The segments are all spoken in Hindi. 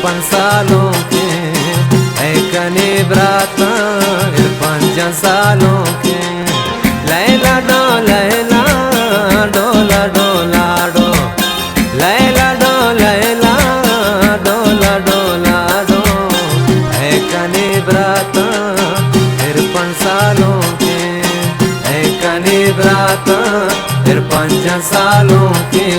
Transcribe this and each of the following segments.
तिरपन सालों के, एक निव्रता 5 सालों के। लैला डो लैला डोला डोला डो, लैला डो लैला डोला डोला डो, एक निव्रता 5 सालों के, एक निव्रता 5 सालों के।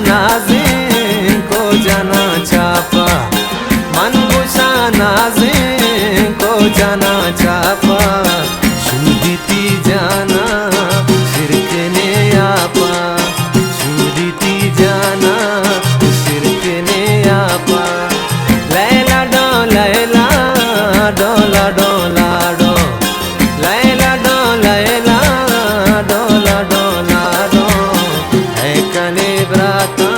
नाज़ीं को जाना चापा, मन गुशा नाज़ीं को जाना चापा, शुदिती जाना शिरक ने आपा, शुदिती जाना शिरक ने आपा। लैला डो लैला डोला डोला डो, लैला डो लैला डोला डोला डो, एक निव्रता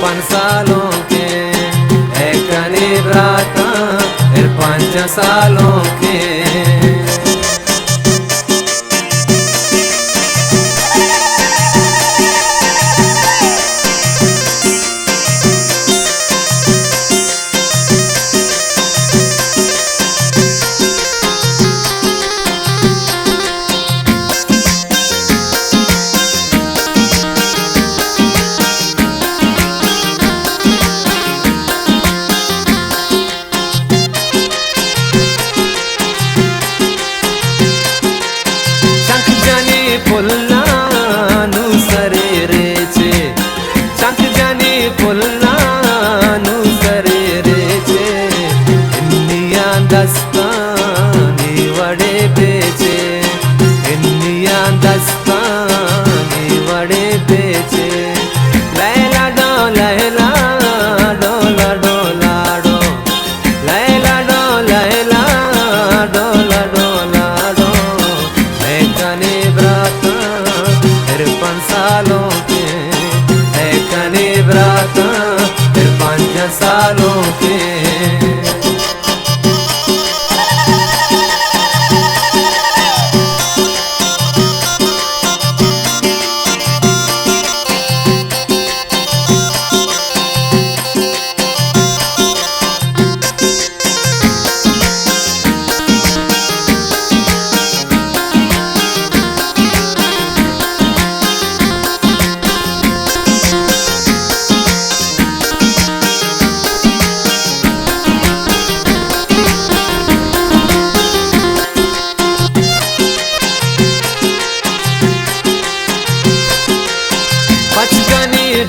5 सालों के, एक निव्रता 5 सालों के। फुल्ला नु सरे रेचे, चंक जानी फुल्ला नु सरे रेचे, इन्निया दस्तानी वड़े बेचे, इन्निया दस्तानी वड़े बेचे। लैला डो लैला डोला डोला डो, लैला डो लैला डोला डोला डो, एक निव्रता 5 सालों के, एक निव्रता 5 सालों के।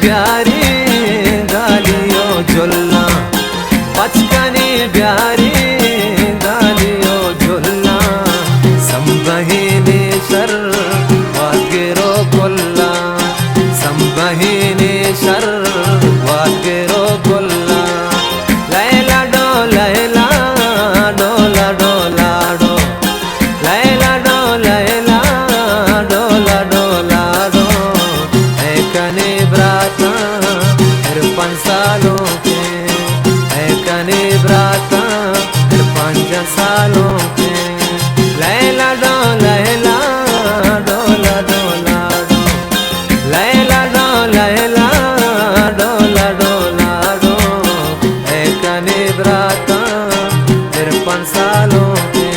प्यारी गालियो झुलना, पचकनी प्यारी गालियो झुलना, संबहिनी शर वागिरो गुल्ला, संबहिनी शर वागिरो गुल्ला। लैला डो लैला डोला डोला डो, लैला डो लैला डोला डोला डो, एक निव्रता 5 सालों के, एक निव्रता 5 सालों के। लैला डो लैला डोला डोला डो, लैला डो लैला डोला डोला डो, एक निव्रता 5 सालों के,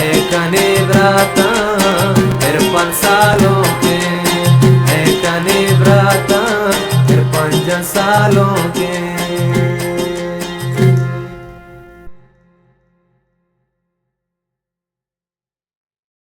एक निव्रता 5 सालों के, एक निव्रता 5 सालों के।